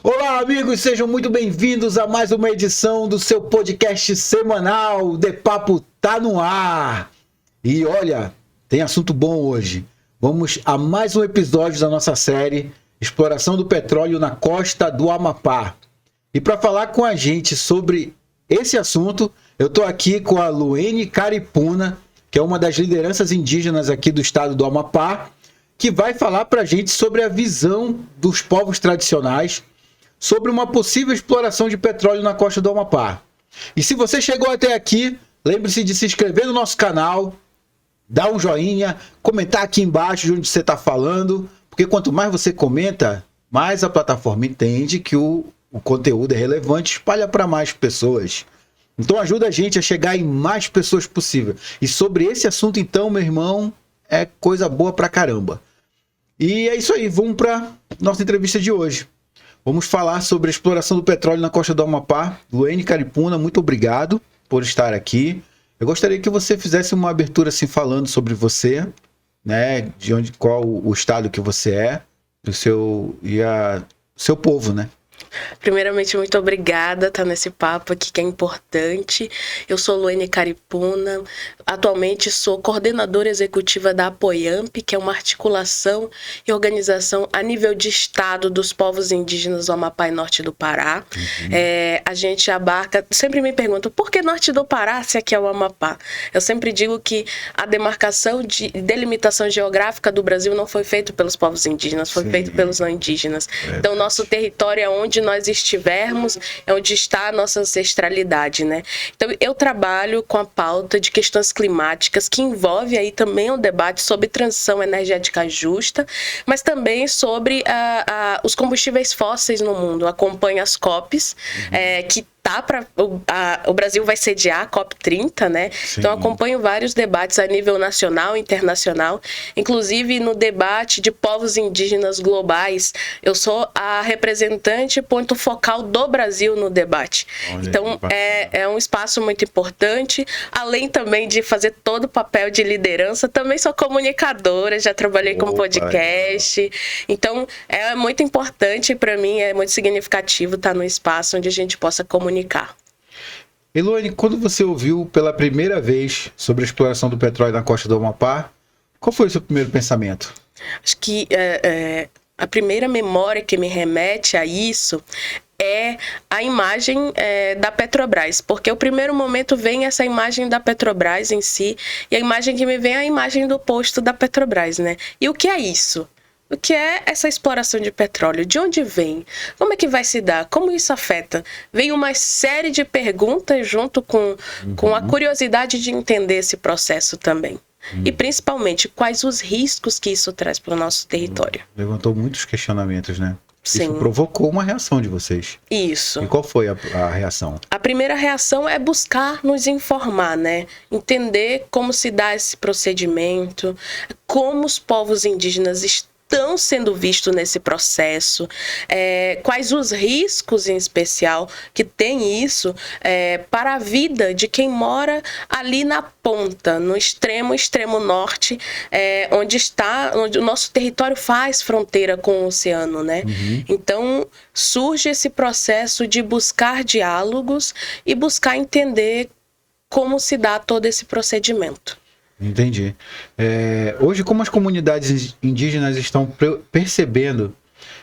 Olá, amigos, sejam muito bem-vindos a mais uma edição do seu podcast semanal De Papo Tá no Ar. E olha, tem assunto bom hoje. Vamos a mais um episódio da nossa série Exploração do Petróleo na Costa do Amapá. E para falar com a gente sobre esse assunto, eu estou aqui com a Luene Caripuna, que é uma das lideranças indígenas aqui do estado do Amapá, que vai falar para a gente sobre a visão dos povos tradicionais sobre uma possível exploração de petróleo na costa do Amapá. E se você chegou até aqui, lembre-se de se inscrever no nosso canal, dar um joinha, comentar aqui embaixo de onde você está falando, porque quanto mais você comenta, mais a plataforma entende que o conteúdo é relevante e espalha para mais pessoas. Então ajuda a gente a chegar em mais pessoas possível. E sobre esse assunto então, meu irmão, é coisa boa pra caramba. E é isso aí, vamos para nossa entrevista de hoje. Vamos falar sobre a exploração do petróleo na costa do Amapá. Luene Caripuna, muito obrigado por estar aqui. Eu gostaria que você fizesse uma abertura assim falando sobre você, né, de onde, qual o estado que você é, do seu seu povo, né? Primeiramente, muito obrigada por estar nesse papo aqui que é importante. Eu sou Luene Caripuna, atualmente sou coordenadora executiva da Apoiamp, que é uma articulação e organização a nível de estado dos povos indígenas do Amapá e Norte do Pará. A gente abarca, sempre me perguntam, por que Norte do Pará se aqui é o Amapá? Eu sempre digo que a demarcação de delimitação geográfica do Brasil não foi feita pelos povos indígenas, foi feita pelos não indígenas. Então, nosso território é onde nós estivermos, é onde está a nossa ancestralidade, né? Então, eu trabalho com a pauta de questões climáticas, que envolve aí também um debate sobre transição energética justa, mas também sobre os combustíveis fósseis no mundo. Acompanho as COPs, que o Brasil vai sediar a COP30, né? Sim. Então acompanho vários debates a nível nacional e internacional, inclusive no debate de povos indígenas globais. Eu sou a representante ponto focal do Brasil no debate. Olha, então é um espaço muito importante, além também de fazer todo o papel de liderança, também sou comunicadora, já trabalhei com podcast. Então é muito importante para mim, é muito significativo estar no espaço onde a gente possa comunicar. Luene, quando você ouviu pela primeira vez sobre a exploração do petróleo na costa do Amapá, qual foi o seu primeiro pensamento? Acho que a primeira memória que me remete a isso é a imagem da Petrobras, porque o primeiro momento vem essa imagem da Petrobras em si, e a imagem que me vem é a imagem do posto da Petrobras, né? E o que é isso? O que é essa exploração de petróleo? De onde vem? Como é que vai se dar? Como isso afeta? Vem uma série de perguntas junto com a curiosidade de entender esse processo também. E principalmente, quais os riscos que isso traz para o nosso território? Levantou muitos questionamentos, né? Sim. Isso provocou uma reação de vocês. Isso. E qual foi a reação? A primeira reação é buscar nos informar, né? Entender como se dá esse procedimento, como os povos indígenas estão sendo vistos nesse processo, quais os riscos em especial que tem isso para a vida de quem mora ali na ponta, no extremo norte, onde o nosso território faz fronteira com o oceano, né? Então surge esse processo de buscar diálogos e buscar entender como se dá todo esse procedimento. Entendi. Hoje, como as comunidades indígenas estão percebendo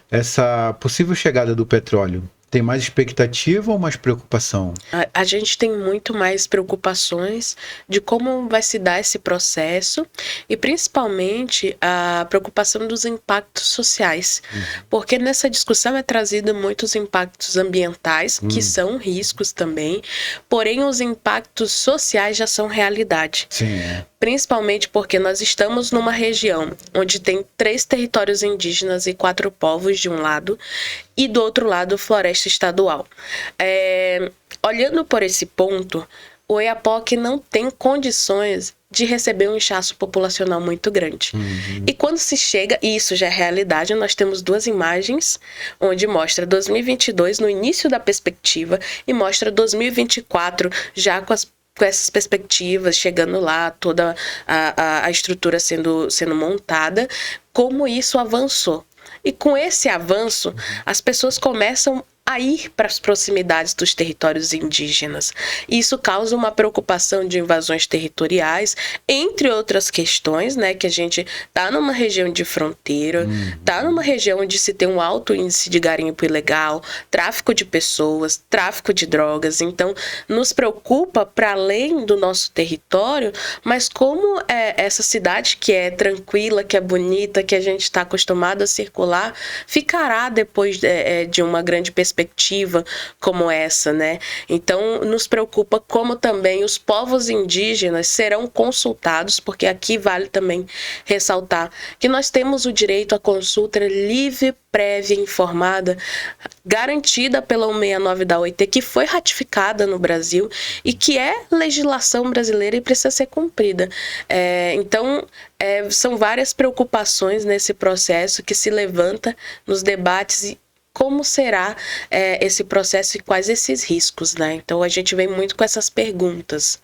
essa possível chegada do petróleo? Tem mais expectativa ou mais preocupação? A gente tem muito mais preocupações de como vai se dar esse processo e principalmente a preocupação dos impactos sociais. Porque nessa discussão é trazido muitos impactos ambientais, que são riscos também, porém os impactos sociais já são realidade. Sim. Principalmente porque nós estamos numa região onde tem 3 territórios indígenas e 4 povos de um lado, e do outro lado floresta estadual. Olhando por esse ponto, o Oiapoque não tem condições de receber um inchaço populacional muito grande. E quando se chega, e isso já é realidade, nós temos 2 imagens, onde mostra 2022 no início da perspectiva e mostra 2024 já com essas perspectivas, chegando lá, toda a estrutura sendo montada, como isso avançou. E com esse avanço, as pessoas começam a ir para as proximidades dos territórios indígenas. Isso causa uma preocupação de invasões territoriais, entre outras questões, né, que a gente está numa região de fronteira, está numa região onde se tem um alto índice de garimpo ilegal, tráfico de pessoas, tráfico de drogas. Então, nos preocupa para além do nosso território, mas como essa cidade que é tranquila, que é bonita, que a gente está acostumado a circular, ficará depois de uma grande perspectiva como essa, né? Então, nos preocupa como também os povos indígenas serão consultados, porque aqui vale também ressaltar que nós temos o direito à consulta livre, prévia, informada, garantida pela 169 da OIT, que foi ratificada no Brasil e que é legislação brasileira e precisa ser cumprida. Então, são várias preocupações nesse processo que se levanta nos debates e como será esse processo e quais esses riscos, né? Então a gente vem muito com essas perguntas.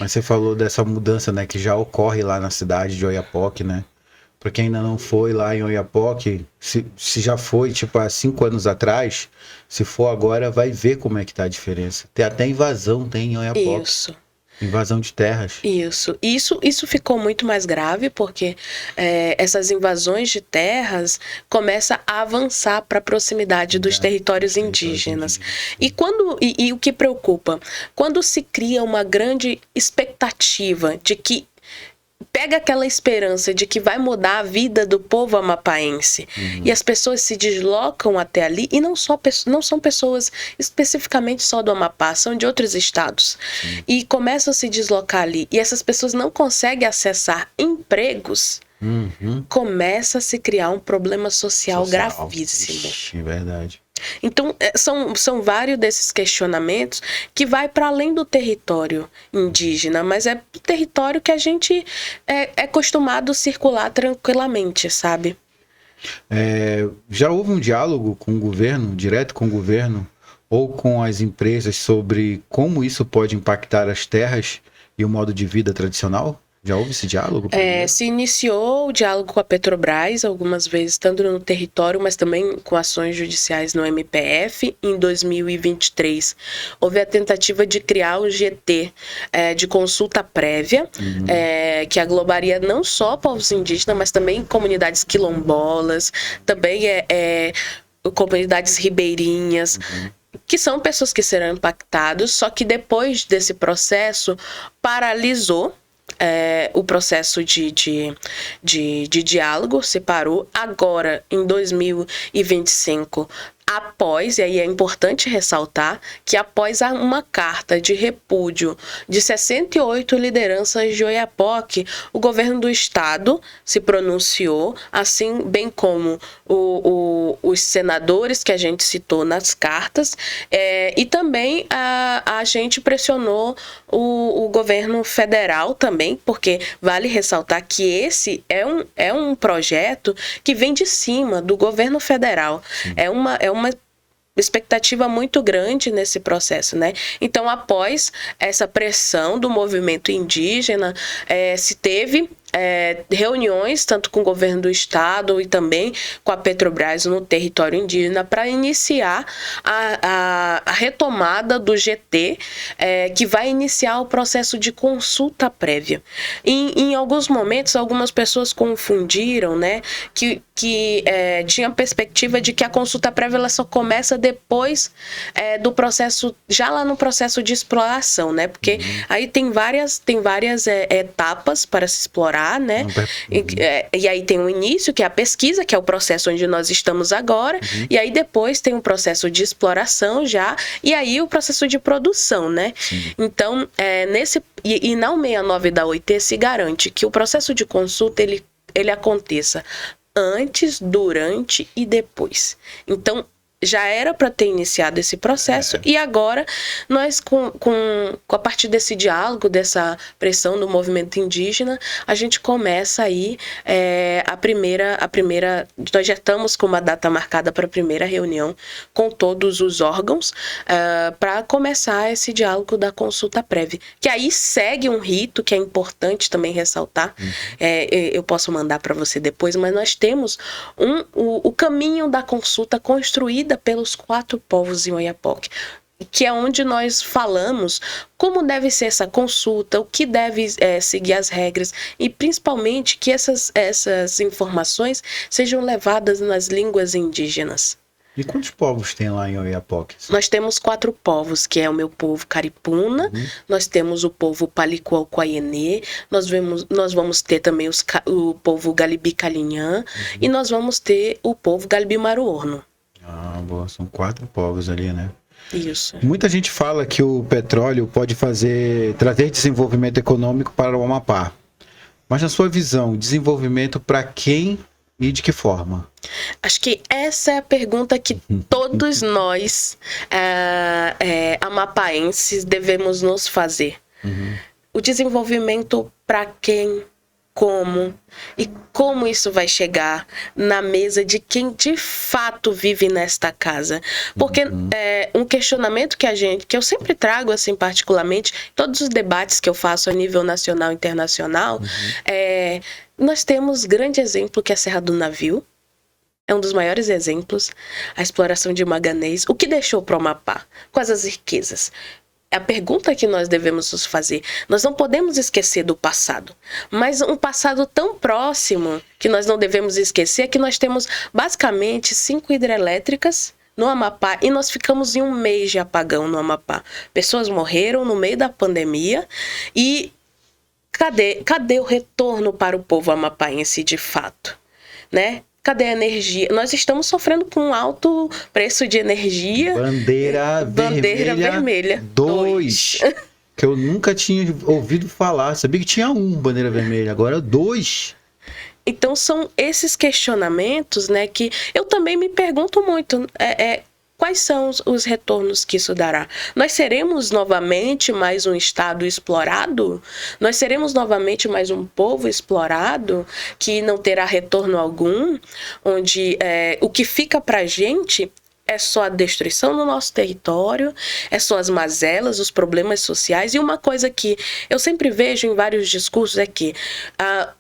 Mas você falou dessa mudança, né, que já ocorre lá na cidade de Oiapoque, né? Pra quem ainda não foi lá em Oiapoque, se já foi, tipo, há 5 anos atrás, se for agora, vai ver como é que tá a diferença. Tem até invasão, tem em Oiapoque. Isso. Invasão de terras. Isso ficou muito mais grave porque essas invasões de terras começam a avançar para a proximidade dos territórios indígenas. E o que preocupa? Quando se cria uma grande expectativa de que pega aquela esperança de que vai mudar a vida do povo amapaense e as pessoas se deslocam até ali, e não são pessoas especificamente só do Amapá, são de outros estados, e começam a se deslocar ali, e essas pessoas não conseguem acessar empregos, começa a se criar um problema social gravíssimo. Ixi, verdade. Então, são vários desses questionamentos que vai para além do território indígena, mas é o território que a gente é acostumado a circular tranquilamente, sabe? Já houve um diálogo com o governo, direto com o governo, ou com as empresas sobre como isso pode impactar as terras e o modo de vida tradicional? Já houve esse diálogo? Se iniciou o diálogo com a Petrobras algumas vezes, tanto no território, mas também com ações judiciais no MPF. Em 2023, houve a tentativa de criar um GT de consulta prévia, que aglobaria não só povos indígenas, mas também comunidades quilombolas, também comunidades ribeirinhas, que são pessoas que serão impactadas, só que depois desse processo paralisou o processo de diálogo, se parou. Agora, em 2025, após, e aí é importante ressaltar, que após uma carta de repúdio de 68 lideranças de Oiapoque, o governo do estado se pronunciou, assim bem como os senadores que a gente citou nas cartas, e também a gente pressionou o governo federal também, porque vale ressaltar que esse é um projeto que vem de cima do governo federal. É uma expectativa muito grande nesse processo, né? Então, após essa pressão do movimento indígena, se teve reuniões tanto com o governo do estado e também com a Petrobras no território indígena para iniciar a retomada do GT, que vai iniciar o processo de consulta prévia. Em alguns momentos, algumas pessoas confundiram, né, que tinha a perspectiva de que a consulta prévia ela só começa depois do processo, já lá no processo de exploração, né? Porque aí tem várias etapas para se explorar, né? E aí tem o início, que é a pesquisa, que é o processo onde nós estamos agora, e aí depois tem o processo de exploração já, e aí o processo de produção, né? Então, e na 169 da OIT se garante que o processo de consulta ele aconteça antes, durante e depois. Então, já era para ter iniciado esse processo e agora nós, a partir desse diálogo, dessa pressão do movimento indígena, a gente começa aí nós já estamos com uma data marcada para a primeira reunião com todos os órgãos para começar esse diálogo da consulta prévia, que aí segue um rito que é importante também ressaltar. Eu posso mandar para você depois, mas nós temos o caminho da consulta construída pelos 4 povos em Oiapoque, que é onde nós falamos como deve ser essa consulta, o que deve seguir as regras e principalmente que essas informações sejam levadas nas línguas indígenas. E quantos povos tem lá em Oiapoque? Nós temos 4 povos, que é o meu povo Caripuna, nós temos o povo Palicuauquaienê, nós vamos ter também o povo Galibi-Calinhã e nós vamos ter o povo Galibi-Maruorno. Ah, boa, são 4 povos ali, né? Isso. Muita gente fala que o petróleo pode trazer desenvolvimento econômico para o Amapá. Mas na sua visão, desenvolvimento para quem e de que forma? Acho que essa é a pergunta que todos nós, amapaenses, devemos nos fazer. O desenvolvimento para quem, como e como isso vai chegar na mesa de quem de fato vive nesta casa. Porque um questionamento que eu sempre trago, assim, particularmente, todos os debates que eu faço a nível nacional e internacional, nós temos grande exemplo que é a Serra do Navio. É um dos maiores exemplos, a exploração de manganês. O que deixou para o Amapá? Quais as riquezas? É a pergunta que nós devemos nos fazer. Nós não podemos esquecer do passado, mas um passado tão próximo que nós não devemos esquecer é que nós temos basicamente 5 hidrelétricas no Amapá e nós ficamos em um mês de apagão no Amapá. Pessoas morreram no meio da pandemia e cadê o retorno para o povo amapaense de fato, né? Cadê a energia? Nós estamos sofrendo com um alto preço de energia. Bandeira vermelha 2. Que eu nunca tinha ouvido falar. Sabia que tinha bandeira vermelha, agora 2. Então são esses questionamentos, né, que eu também me pergunto muito. Quais são os retornos que isso dará? Nós seremos novamente mais um estado explorado? Nós seremos novamente mais um povo explorado que não terá retorno algum? Onde o que fica pra gente é só a destruição do nosso território, é só as mazelas, os problemas sociais. E uma coisa que eu sempre vejo em vários discursos é que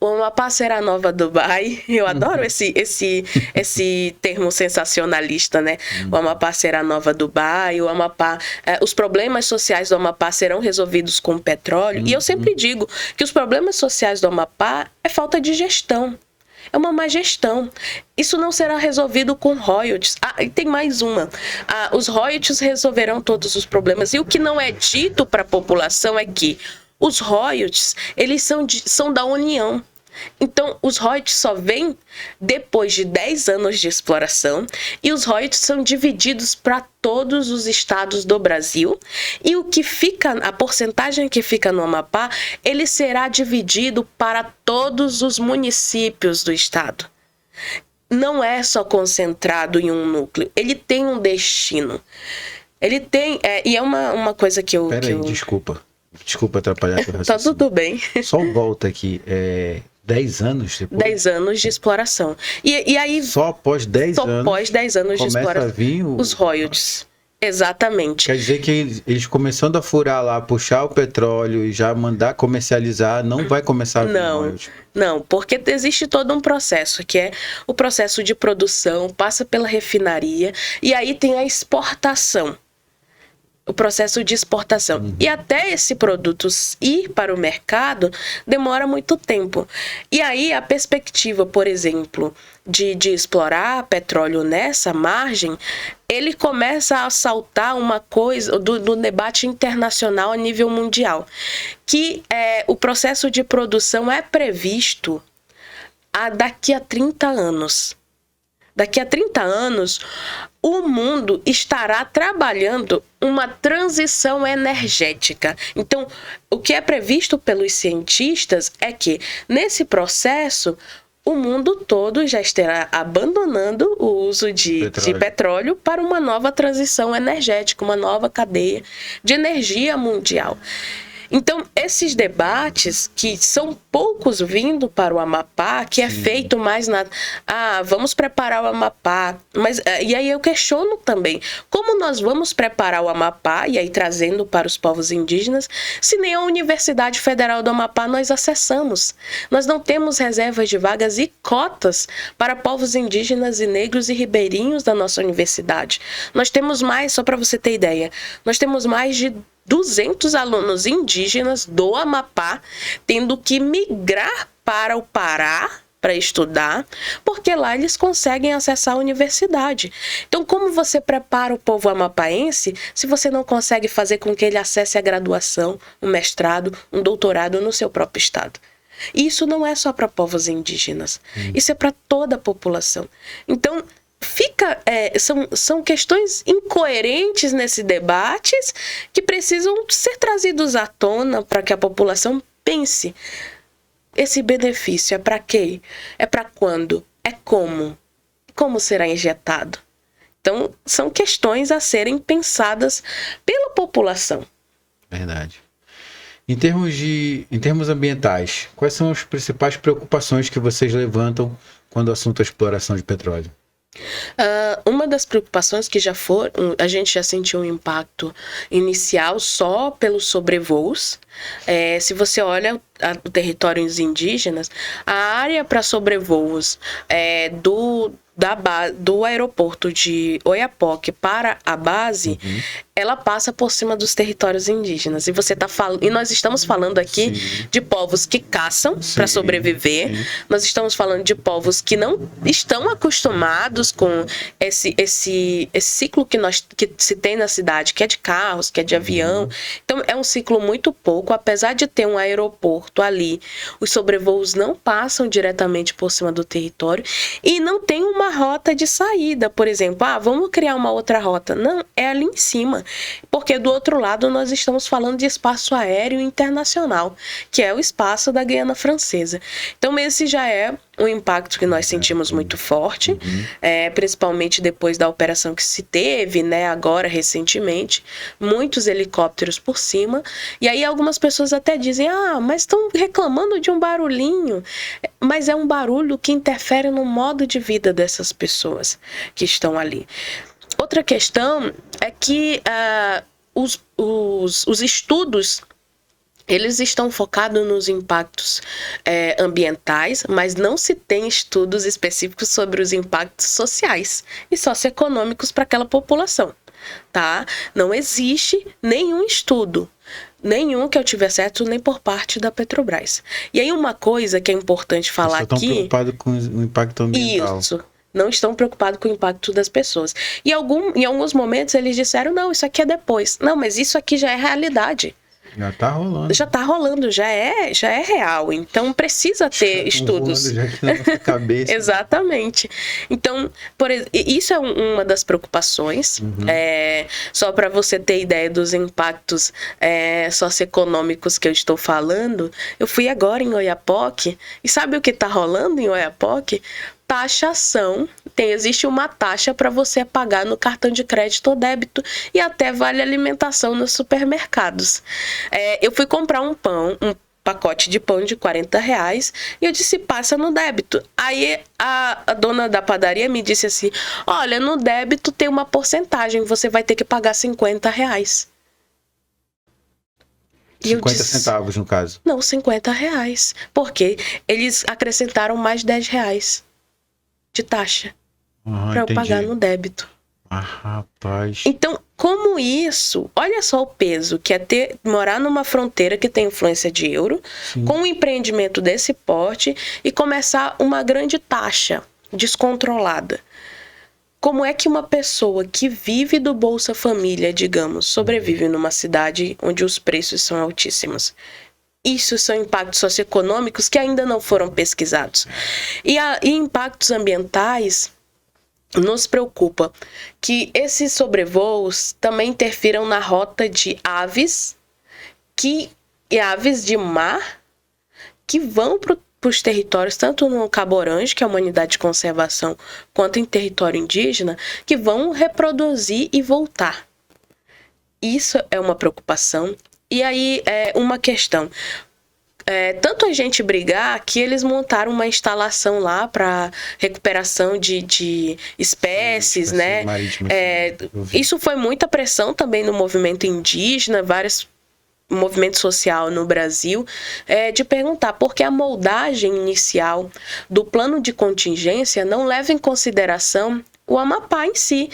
o Amapá será a nova Dubai. Eu adoro esse termo sensacionalista, né? O Amapá será a nova Dubai, o Amapá, os problemas sociais do Amapá serão resolvidos com petróleo. E eu sempre digo que os problemas sociais do Amapá é falta de gestão. É uma má gestão. Isso não será resolvido com royalties. E tem mais uma. Os royalties resolverão todos os problemas. E o que não é dito para a população é que os royalties, eles são da União. Então, os royalties só vêm depois de 10 anos de exploração e os royalties são divididos para todos os estados do Brasil e a porcentagem que fica no Amapá, ele será dividido para todos os municípios do estado. Não é só concentrado em um núcleo, ele tem um destino. Ele tem, e é uma coisa que eu... Peraí, desculpa atrapalhar o raciocínio. Tá tudo bem. Só volta aqui, 10 anos depois? 10 anos de exploração. E aí... Só após 10 anos... Só após 10 anos de exploração. Começa a vir os royalties. Exatamente. Quer dizer que eles começando a furar lá, puxar o petróleo e já mandar comercializar, não vai começar a vir royalties? Não, porque existe todo um processo, que é o processo de produção, passa pela refinaria, e aí tem a exportação. O processo de exportação. E até esse produto ir para o mercado demora muito tempo. E aí a perspectiva, por exemplo, de explorar petróleo nessa margem, ele começa a saltar uma coisa do debate internacional a nível mundial, que o processo de produção é previsto daqui a 30 anos. Daqui a 30 anos, o mundo estará trabalhando uma transição energética. Então, o que é previsto pelos cientistas é que, nesse processo, o mundo todo já estará abandonando o uso de petróleo para uma nova transição energética, uma nova cadeia de energia mundial. Então, esses debates, que são poucos vindo para o Amapá, que é feito mais na... vamos preparar o Amapá. Mas, e aí eu questiono também, como nós vamos preparar o Amapá, e aí trazendo para os povos indígenas, se nem a Universidade Federal do Amapá nós acessamos. Nós não temos reservas de vagas e cotas para povos indígenas e negros e ribeirinhos da nossa universidade. Nós temos mais, só para você ter ideia, nós temos mais de 200 alunos indígenas do Amapá tendo que migrar para o Pará para estudar, porque lá eles conseguem acessar a universidade. Então, como você prepara o povo amapaense se você não consegue fazer com que ele acesse a graduação, um mestrado, um doutorado no seu próprio estado? E isso não é só para povos indígenas, isso é para toda a população. Então, são questões incoerentes nesses debates que precisam ser trazidos à tona para que a população pense. Esse benefício é para quê? É para quando? É como? Como será injetado? Então, são questões a serem pensadas pela população. Verdade. Em termos ambientais, quais são as principais preocupações que vocês levantam quando o assunto é exploração de petróleo? Uma das preocupações que a gente já sentiu um impacto inicial só pelos sobrevoos. Se você olha os territórios indígenas, a área para sobrevoos do aeroporto de Oiapoque para a base, ela passa por cima dos territórios indígenas. E nós estamos falando aqui de povos que caçam para sobreviver. Nós estamos falando de povos que não estão acostumados com esse ciclo que se tem na cidade, que é de carros, que é de avião. Então, é um ciclo muito pouco. Apesar de ter um aeroporto ali, os sobrevoos não passam diretamente por cima do território e não tem uma rota de saída, por exemplo, vamos criar uma outra rota. Não, é ali em cima, porque do outro lado nós estamos falando de espaço aéreo internacional, que é o espaço da Guiana Francesa. Então esse já é um impacto que nós sentimos muito forte, principalmente depois da operação que se teve, né, agora recentemente, muitos helicópteros por cima, e aí algumas pessoas até dizem, mas estão reclamando de um barulhinho, mas é um barulho que interfere no modo de vida dessas pessoas que estão ali. Outra questão é que os estudos, eles estão focados nos impactos ambientais, mas não se tem estudos específicos sobre os impactos sociais e socioeconômicos para aquela população, tá? Não existe nenhum estudo, nenhum que eu tiver certo, nem por parte da Petrobras. E aí uma coisa que é importante falar aqui... Estão preocupados com o impacto ambiental. Isso. Não estão preocupados com o impacto das pessoas. E em alguns momentos eles disseram, não, isso aqui é depois. Não, mas isso aqui já é realidade. Já tá rolando. Já tá rolando, já é real. Então precisa ter estudos. Já aqui na nossa cabeça. Exatamente. Então, isso é uma das preocupações. Só para você ter ideia dos impactos socioeconômicos que eu estou falando, eu fui agora em Oiapoque e sabe o que tá rolando em Oiapoque? Taxação. Existe uma taxa para você pagar no cartão de crédito ou débito e até vale alimentação nos supermercados. Eu fui comprar um pacote de pão de R$40 e eu disse, passa no débito. Aí a dona da padaria me disse assim, olha, no débito tem uma porcentagem, você vai ter que pagar R$50. 50 centavos, no caso? Não, R$50. Porque eles acrescentaram mais R$10 de taxa para eu pagar no débito. Rapaz. Então, como isso, olha só o peso que é morar numa fronteira que tem influência de euro, com um empreendimento desse porte e começar uma grande taxa descontrolada. Como é que uma pessoa que vive do Bolsa Família, digamos, sobrevive numa cidade onde os preços são altíssimos? Isso são impactos socioeconômicos que ainda não foram pesquisados. E impactos ambientais nos preocupa que esses sobrevoos também interfiram na rota de aves de mar que vão os territórios, tanto no Cabo Orange, que é uma unidade de conservação, quanto em território indígena, que vão reproduzir e voltar. Isso é uma preocupação. E aí, uma questão. Tanto a gente brigar que eles montaram uma instalação lá para recuperação de espécies, né? Isso foi muita pressão também no movimento indígena, vários movimento social no Brasil, de perguntar por que a moldagem inicial do plano de contingência não leva em consideração o Amapá em si.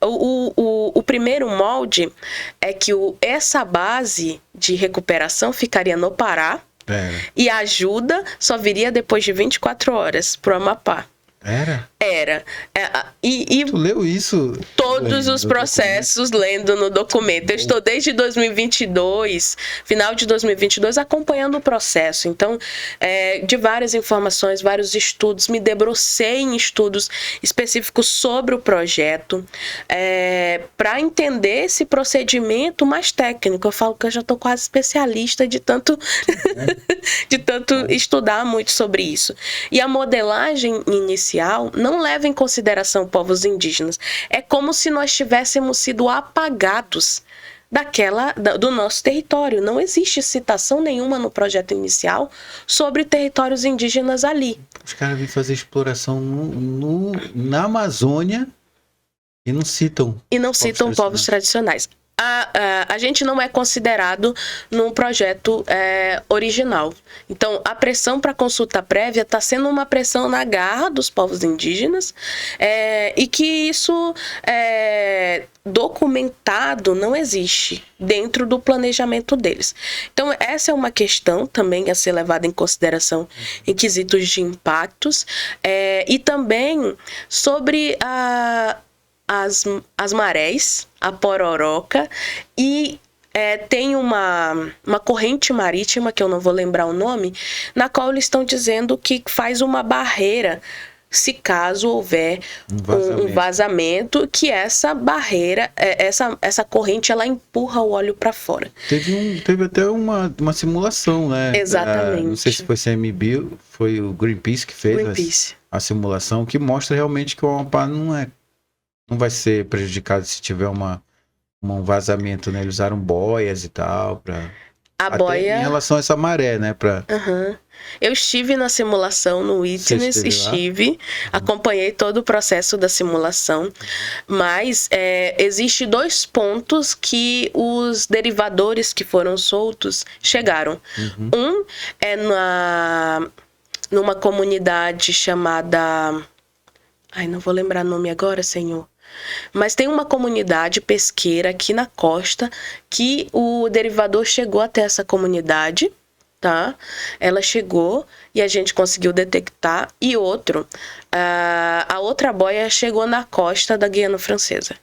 O primeiro molde é que essa base de recuperação ficaria no Pará e a ajuda só viria depois de 24 horas para o Amapá. Era. Tu leu isso? Todos os processos lendo no documento. Eu estou desde 2022, final de 2022, acompanhando o processo. Então, de várias informações, vários estudos, me debrucei em estudos específicos sobre o projeto, para entender esse procedimento mais técnico. Eu falo que eu já estou quase especialista de tanto, de tanto estudar muito sobre isso. E a modelagem inicial não leva em consideração povos indígenas. É como se nós tivéssemos sido apagados do nosso território. Não existe citação nenhuma no projeto inicial sobre territórios indígenas ali. Os caras vêm fazer exploração na Amazônia e não citam. Povos tradicionais. A gente não é considerado num projeto original. Então, a pressão para consulta prévia está sendo uma pressão na garra dos povos indígenas, e que isso documentado não existe dentro do planejamento deles. Então, essa é uma questão também a ser levada em consideração em quesitos de impactos, e também sobre as marés, a pororoca, e tem uma corrente marítima, que eu não vou lembrar o nome, na qual eles estão dizendo que faz uma barreira se caso houver um vazamento, que essa barreira, essa corrente, ela empurra o óleo para fora. Teve até uma simulação, né? Exatamente. Não sei se foi CMBio, foi o Greenpeace que fez a simulação, que mostra realmente que o Amapá não vai ser prejudicado se tiver um vazamento, né? Eles usaram boias e tal, em relação a essa maré, né? Eu estive na simulação no Witness, acompanhei todo o processo da simulação, mas existe 2 pontos que os derivadores que foram soltos chegaram. Um é numa comunidade chamada... não vou lembrar o nome agora, senhor. Mas tem uma comunidade pesqueira aqui na costa que o derivador chegou até essa comunidade, tá? Ela chegou e a gente conseguiu detectar. E a outra boia chegou na costa da Guiana Francesa.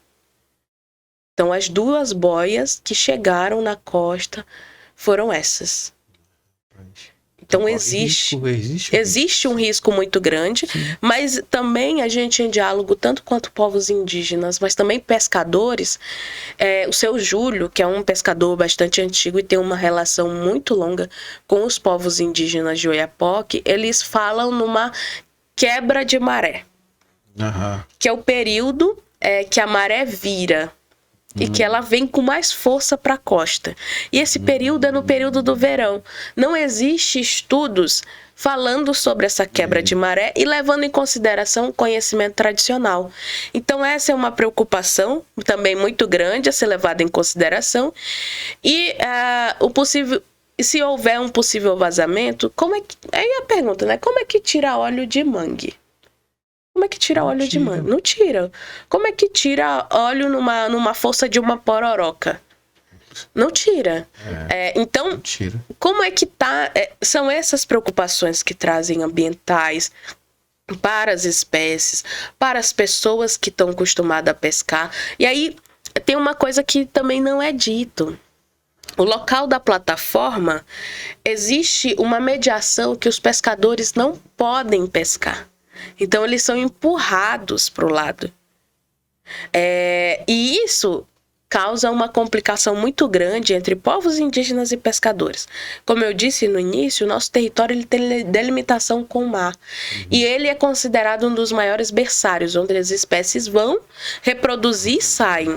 Então, as 2 boias que chegaram na costa foram essas. Então, existe um risco muito grande, mas também a gente em diálogo, tanto quanto povos indígenas, mas também pescadores. O seu Júlio, que é um pescador bastante antigo e tem uma relação muito longa com os povos indígenas de Oiapoque, eles falam numa quebra de maré, que é o período que a maré vira. E que ela vem com mais força para a costa. E esse período é no período do verão. Não existe estudos falando sobre essa quebra de maré e levando em consideração o conhecimento tradicional. Então, essa é uma preocupação também muito grande a ser levada em consideração. E se houver um possível vazamento, aí a pergunta, né? Como é que tira óleo de mangue? Como é que tira óleo de mangue? Não tira. Como é que tira óleo numa força de uma pororoca? Não tira. Então, não tira. Como é que tá? São essas preocupações que trazem ambientais para as espécies, para as pessoas que estão acostumadas a pescar. E aí, tem uma coisa que também não é dito. O local da plataforma, existe uma mediação que os pescadores não podem pescar. Então, eles são empurrados para o lado. E isso causa uma complicação muito grande entre povos indígenas e pescadores. Como eu disse no início, o nosso território ele tem delimitação com o mar. E ele é considerado um dos maiores berçários, onde as espécies vão reproduzir e saem.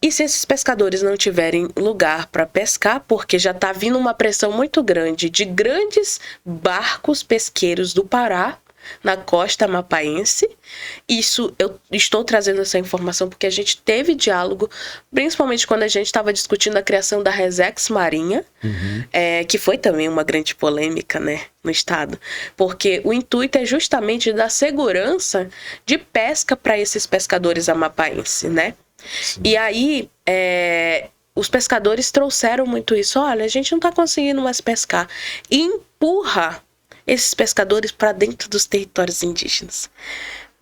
E se esses pescadores não tiverem lugar para pescar, porque já está vindo uma pressão muito grande de grandes barcos pesqueiros do Pará, na costa amapaense. Isso, eu estou trazendo essa informação porque a gente teve diálogo, principalmente quando a gente estava discutindo a criação da Resex Marinha, que foi também uma grande polêmica, né, no estado, porque o intuito é justamente dar segurança de pesca para esses pescadores amapaenses, né? Sim. E aí, os pescadores trouxeram muito isso. Olha, a gente não está conseguindo mais pescar. E empurra esses pescadores para dentro dos territórios indígenas.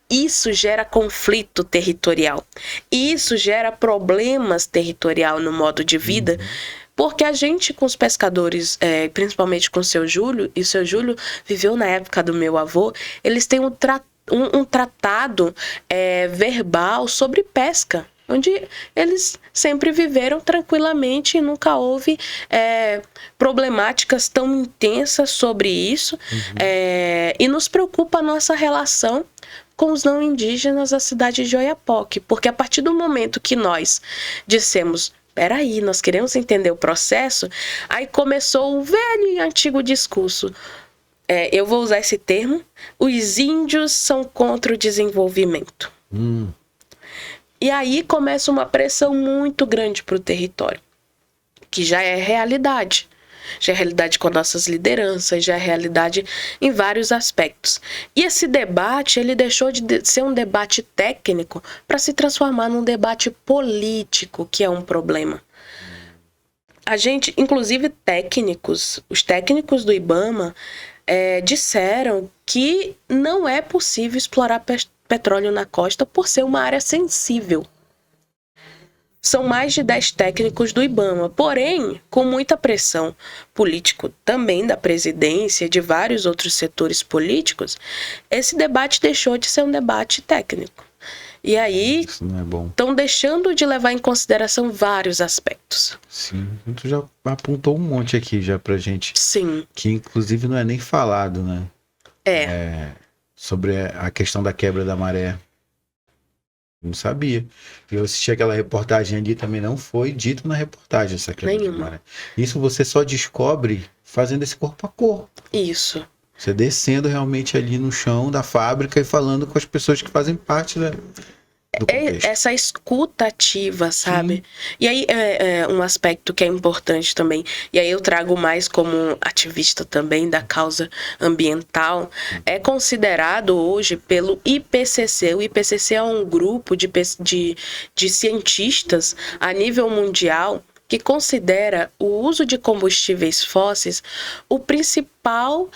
Isso gera conflito territorial. Isso gera problemas territorial no modo de vida, porque a gente com os pescadores, principalmente com o seu Júlio, e o seu Júlio viveu na época do meu avô, eles têm um tratado verbal sobre pesca, onde eles sempre viveram tranquilamente e nunca houve problemáticas tão intensas sobre isso. E nos preocupa a nossa relação com os não indígenas da cidade de Oiapoque, porque a partir do momento que nós dissemos, peraí, nós queremos entender o processo, aí começou o velho e antigo discurso. Eu vou usar esse termo, os índios são contra o desenvolvimento. E aí começa uma pressão muito grande para o território, que já é realidade. Já é realidade com nossas lideranças, já é realidade em vários aspectos. E esse debate, ele deixou de ser um debate técnico para se transformar num debate político, que é um problema. A gente, inclusive os técnicos do IBAMA disseram que não é possível explorar petróleo na costa por ser uma área sensível. São mais de 10 técnicos do IBAMA, porém, com muita pressão política também da presidência e de vários outros setores políticos, esse debate deixou de ser um debate técnico. E aí, estão deixando de levar em consideração vários aspectos. Sim, tu já apontou um monte aqui já pra gente. Sim. Que inclusive não é nem falado, né? Sobre a questão da quebra da maré. Não sabia. Eu assisti aquela reportagem ali, também não foi dito na reportagem essa quebra da maré. Isso você só descobre fazendo esse corpo a corpo. Isso. Você descendo realmente ali no chão da fábrica e falando com as pessoas que fazem parte do contexto. Essa escuta ativa, sabe? Sim. E aí, um aspecto que é importante também, e aí eu trago mais como ativista também da causa ambiental, é considerado hoje pelo IPCC. O IPCC é um grupo de cientistas a nível mundial que considera o uso de combustíveis fósseis o principal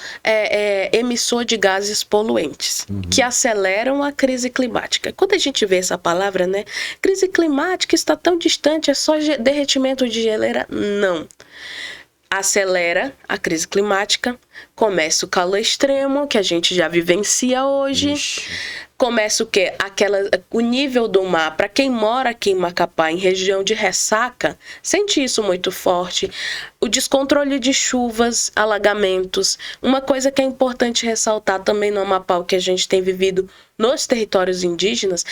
emissor de gases poluentes, que aceleram a crise climática. Quando a gente vê essa palavra, né? Crise climática está tão distante, é só derretimento de geleira? Não. Acelera a crise climática, começa o calor extremo, que a gente já vivencia hoje. Começa o quê? O nível do mar, para quem mora aqui em Macapá, em região de ressaca, sente isso muito forte. O descontrole de chuvas, alagamentos. Uma coisa que é importante ressaltar também no Amapá, o que a gente tem vivido nos territórios indígenas,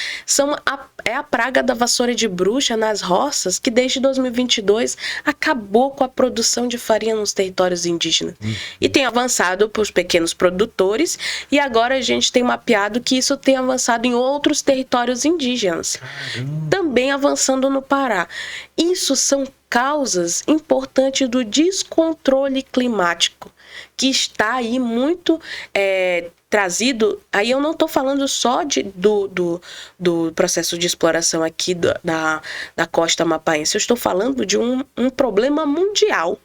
é a praga da vassoura de bruxa nas roças, que desde 2022 acabou com a produção de farinha nos territórios indígenas. E tem avançado para os pequenos produtores, e agora a gente tem mapeado que isso tem avançado em outros territórios indígenas. Também avançando no Pará. Isso são causas importantes do descontrole climático, que está aí muito trazido. Aí eu não estou falando só do processo de exploração aqui da costa amapaense, eu estou falando de um problema mundial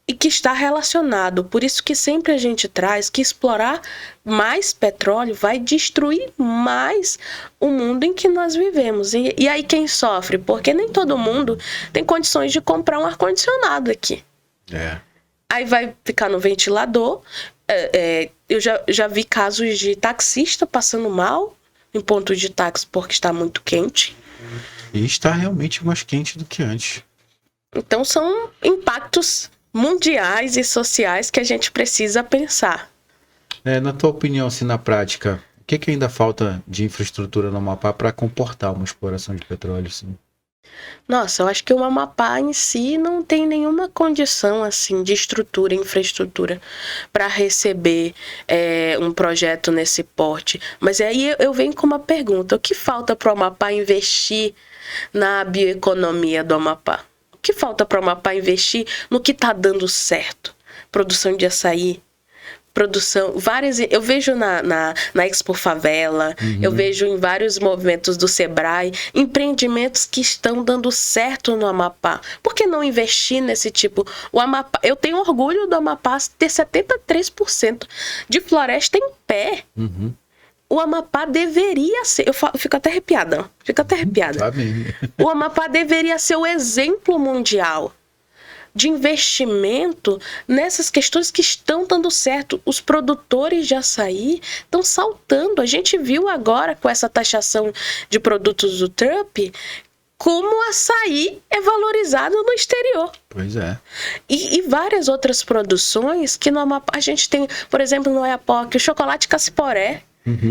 e que está relacionado. Por isso que sempre a gente traz que explorar mais petróleo vai destruir mais o mundo em que nós vivemos. E aí quem sofre? Porque nem todo mundo tem condições de comprar um ar-condicionado aqui. Aí vai ficar no ventilador. Eu já vi casos de taxista passando mal em ponto de táxi porque está muito quente. E está realmente mais quente do que antes. Então são impactos mundiais e sociais que a gente precisa pensar. Na tua opinião, assim, na prática, o que ainda falta de infraestrutura no Amapá para comportar uma exploração de petróleo? Assim? Nossa, eu acho que o Amapá em si não tem nenhuma condição assim de estrutura, infraestrutura para receber um projeto nesse porte. Mas aí eu venho com uma pergunta: o que falta para o Amapá investir na bioeconomia do Amapá? O que falta para o Amapá investir no que está dando certo? Produção de açaí, várias, eu vejo na Expo Favela, eu vejo em vários movimentos do Sebrae, empreendimentos que estão dando certo no Amapá. Por que não investir nesse tipo? O Amapá, eu tenho orgulho do Amapá ter 73% de floresta em pé. O Amapá deveria ser, eu fico até arrepiada. Tá bem. O Amapá deveria ser o exemplo mundial de investimento nessas questões que estão dando certo. Os produtores de açaí estão saltando. A gente viu agora com essa taxação de produtos do Trump como o açaí é valorizado no exterior. Pois é. E várias outras produções que no Amapá a gente tem, por exemplo, no Oiapoque, o chocolate Cassiporé.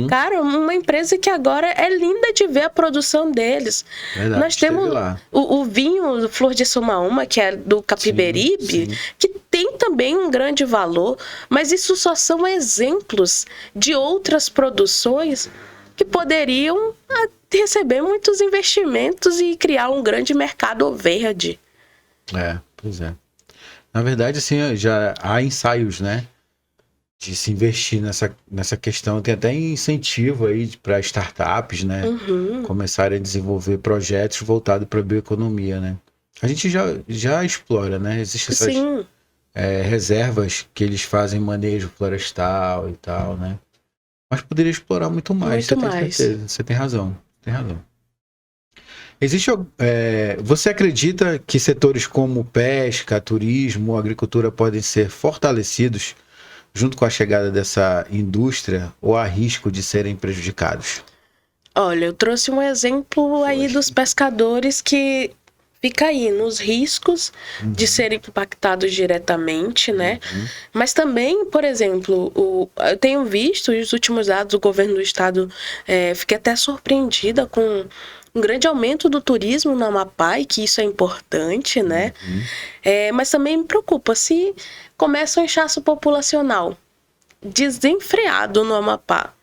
Cara, uma empresa que agora é linda de ver a produção deles. Verdade, nós temos o vinho Flor de Sumaúma, que é do Capiberibe, sim. que tem também um grande valor, mas isso só são exemplos de outras produções que poderiam receber muitos investimentos e criar um grande mercado verde. Pois é. Na verdade, assim, já há ensaios, né? De se investir nessa questão. Tem até incentivo aí para startups, né? Começarem a desenvolver projetos voltados para a bioeconomia, né? A gente já explora, né? Existem essas reservas que eles fazem manejo florestal e tal, né? Mas poderia explorar muito mais. Muito mais. Tem certeza. Você tem razão. Você acredita que setores como pesca, turismo, agricultura podem ser fortalecidos junto com a chegada dessa indústria, ou há risco de serem prejudicados? Olha, eu trouxe um exemplo aí dos pescadores que fica aí nos riscos de serem impactados diretamente, né? Mas também, por exemplo, eu tenho visto nos últimos dados do governo do estado, fiquei até surpreendida com um grande aumento do turismo no Amapá, e que isso é importante, né? Mas também me preocupa se começa um inchaço populacional desenfreado no Amapá.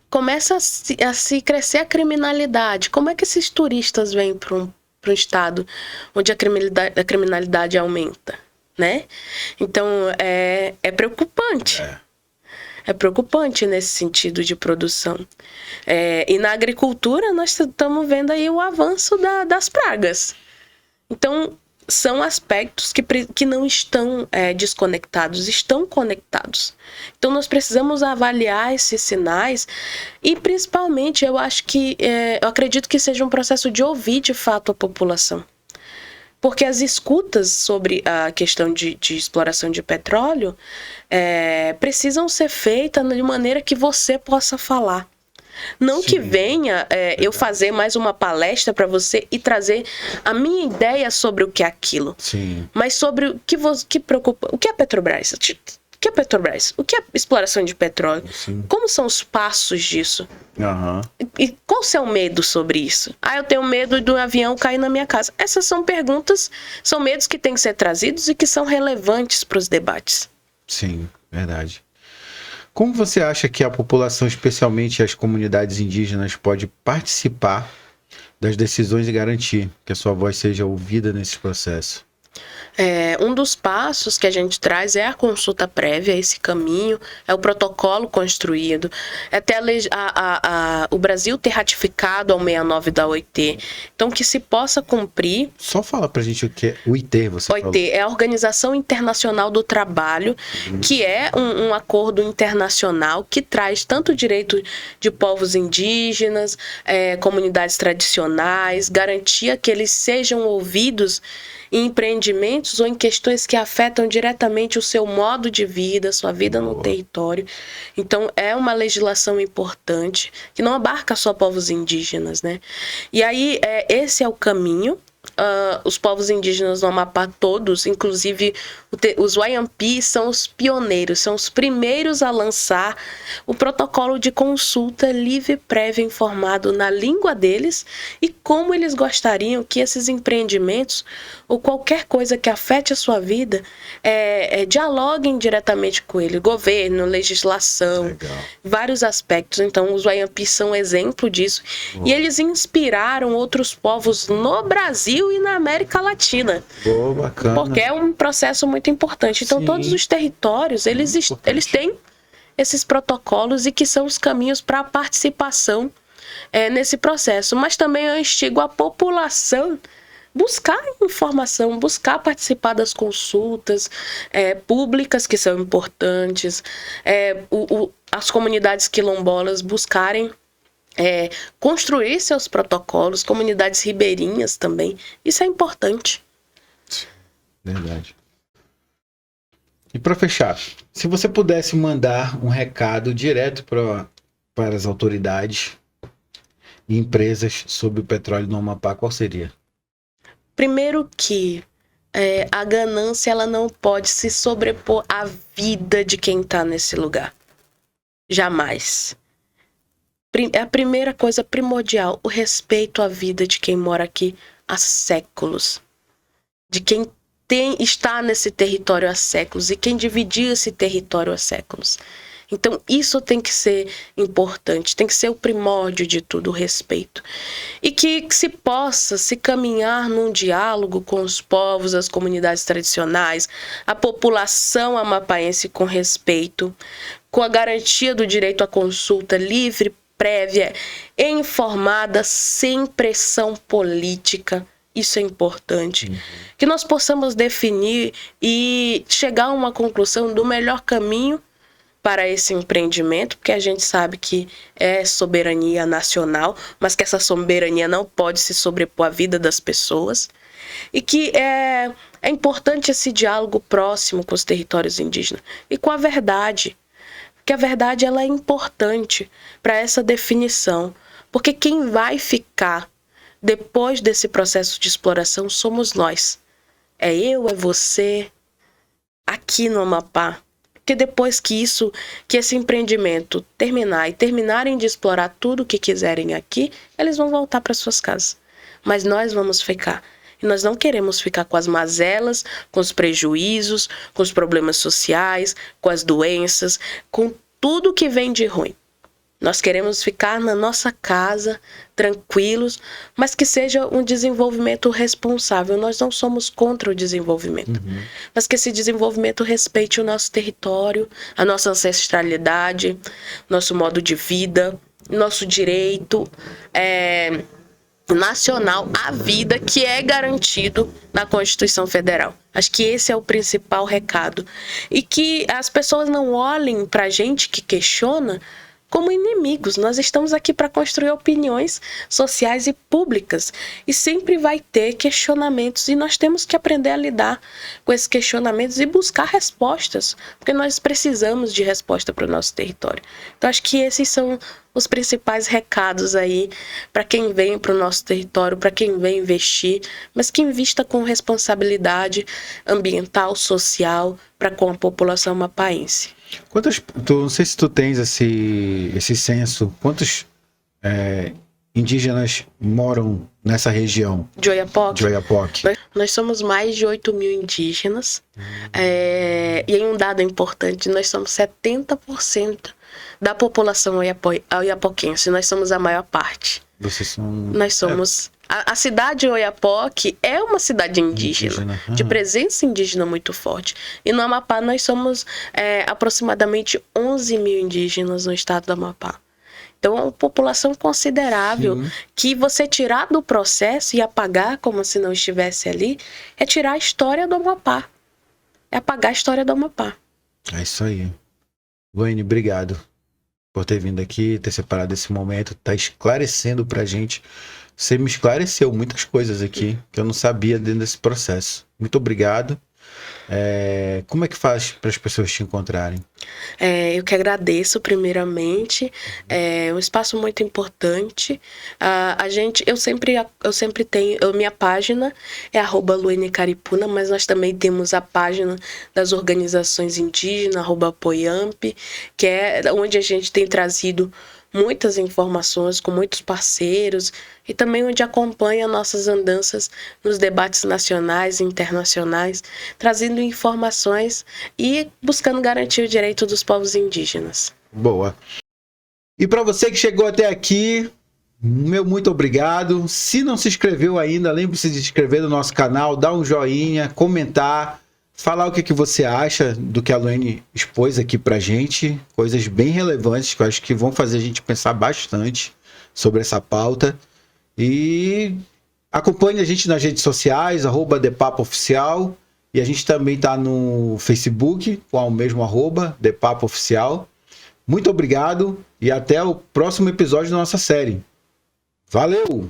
Começa a se crescer a criminalidade. Como é que esses turistas vêm para um estado onde a criminalidade aumenta, né? Então, é preocupante. É preocupante nesse sentido de produção. E na agricultura, nós estamos vendo aí o avanço das pragas. Então, são aspectos que não estão desconectados, estão conectados. Então, nós precisamos avaliar esses sinais e, principalmente, eu acredito que seja um processo de ouvir, de fato, a população. Porque as escutas sobre a questão de exploração de petróleo precisam ser feitas de maneira que você possa falar. Não que venha eu fazer mais uma palestra para você e trazer a minha ideia sobre o que é aquilo. Sim. Mas sobre o que preocupa. O que é Petrobras? O que é Petrobras? O que é exploração de petróleo? Sim. Como são os passos disso? E qual o seu medo sobre isso? Eu tenho medo do avião cair na minha casa. Essas são perguntas, são medos que têm que ser trazidos e que são relevantes para os debates. Sim, verdade. Como você acha que a população, especialmente as comunidades indígenas, pode participar das decisões e garantir que a sua voz seja ouvida nesse processo? Um dos passos que a gente traz é a consulta prévia, esse caminho, é o protocolo construído, até o Brasil ter ratificado ao 69 da OIT, então que se possa cumprir. Só fala pra gente o que é o OIT, você falou. OIT é a Organização Internacional do Trabalho, que é um acordo internacional que traz tanto o direito de povos indígenas, comunidades tradicionais, garantia que eles sejam ouvidos em empreendimentos ou em questões que afetam diretamente o seu modo de vida, sua vida no território. Então, é uma legislação importante que não abarca só povos indígenas, né? E aí, esse é o caminho. Os povos indígenas do Amapá todos, inclusive os Wayampi, são os pioneiros, são os primeiros a lançar o protocolo de consulta livre, prévia, informado na língua deles e como eles gostariam que esses empreendimentos ou qualquer coisa que afete a sua vida dialoguem diretamente com ele, governo, legislação, legal, vários aspectos. Então os Wayampi são um exemplo disso. Boa. E eles inspiraram outros povos no Brasil e na América Latina. Boa, bacana. Porque é um processo muito importante. Então, sim, todos os territórios, eles têm esses protocolos e que são os caminhos para a participação nesse processo. Mas também eu instigo a população buscar informação, buscar participar das consultas públicas que são importantes, as comunidades quilombolas buscarem construir seus protocolos, comunidades ribeirinhas também. Isso é importante. Verdade. E para fechar, se você pudesse mandar um recado direto para as autoridades e empresas sobre o petróleo no Amapá, qual seria? Primeiro que a ganância ela não pode se sobrepor à vida de quem está nesse lugar. Jamais. É a primeira coisa primordial, o respeito à vida de quem mora aqui há séculos. De quem está nesse território há séculos e quem dividiu esse território há séculos. Então isso tem que ser importante, tem que ser o primórdio de tudo, o respeito. E que se possa se caminhar num diálogo com os povos, as comunidades tradicionais, a população amapaense com respeito, com a garantia do direito à consulta livre, prévia e informada, sem pressão política. Isso é importante. Uhum. Que nós possamos definir e chegar a uma conclusão do melhor caminho para esse empreendimento, porque a gente sabe que é soberania nacional, mas que essa soberania não pode se sobrepor à vida das pessoas. E que é importante esse diálogo próximo com os territórios indígenas e com a verdade. Porque a verdade ela é importante para essa definição. Porque quem vai ficar depois desse processo de exploração somos nós. É eu, é você, aqui no Amapá. Porque depois que esse empreendimento terminar e terminarem de explorar tudo o que quiserem aqui, eles vão voltar para suas casas. Mas nós vamos ficar. E nós não queremos ficar com as mazelas, com os prejuízos, com os problemas sociais, com as doenças, com tudo que vem de ruim. Nós queremos ficar na nossa casa, tranquilos, mas que seja um desenvolvimento responsável. Nós não somos contra o desenvolvimento, mas que esse desenvolvimento respeite o nosso território, a nossa ancestralidade, nosso modo de vida, nosso direito nacional à vida que é garantido na Constituição Federal. Acho que esse é o principal recado. E que as pessoas não olhem para a gente que questiona como inimigos. Nós estamos aqui para construir opiniões sociais e públicas. E sempre vai ter questionamentos. E nós temos que aprender a lidar com esses questionamentos e buscar respostas. Porque nós precisamos de resposta para o nosso território. Então acho que esses são os principais recados aí para quem vem para o nosso território, para quem vem investir, mas que invista com responsabilidade ambiental, social, para com a população mapaense. Não sei se tu tens esse censo, quantos indígenas moram nessa região? De Oiapoque? De Oiapoque. Nós somos mais de 8 mil indígenas, e em um dado importante, nós somos 70% da população oiapoquense, nós somos a maior parte. Vocês são... Nós somos... A cidade de Oiapoque é uma cidade indígena. De presença indígena muito forte. E no Amapá nós somos aproximadamente 11 mil indígenas no estado do Amapá. Então é uma população considerável. Sim. Que você tirar do processo e apagar como se não estivesse ali, é tirar a história do Amapá. É apagar a história do Amapá. É isso aí. Wayne, obrigado por ter vindo aqui, ter separado esse momento, tá esclarecendo pra gente Você me esclareceu muitas coisas aqui que eu não sabia dentro desse processo. Muito obrigado. Como é que faz para as pessoas te encontrarem? Eu que agradeço primeiramente, é um espaço muito importante. Eu sempre tenho, minha página é @luenecaripuna, mas nós também temos a página das organizações indígenas, @apoiamp, que é onde a gente tem trazido muitas informações com muitos parceiros e também onde acompanha nossas andanças nos debates nacionais e internacionais, trazendo informações e buscando garantir o direito dos povos indígenas. Boa. E para você que chegou até aqui, meu muito obrigado. Se não se inscreveu ainda, lembre-se de se inscrever no nosso canal, dar um joinha, comentar, falar o que você acha do que a Luene expôs aqui pra gente, coisas bem relevantes que eu acho que vão fazer a gente pensar bastante sobre essa pauta. E acompanhe a gente nas redes sociais, @DePapoOficial, e a gente também tá no Facebook, com o mesmo @DePapoOficial. Muito obrigado e até o próximo episódio da nossa série. Valeu!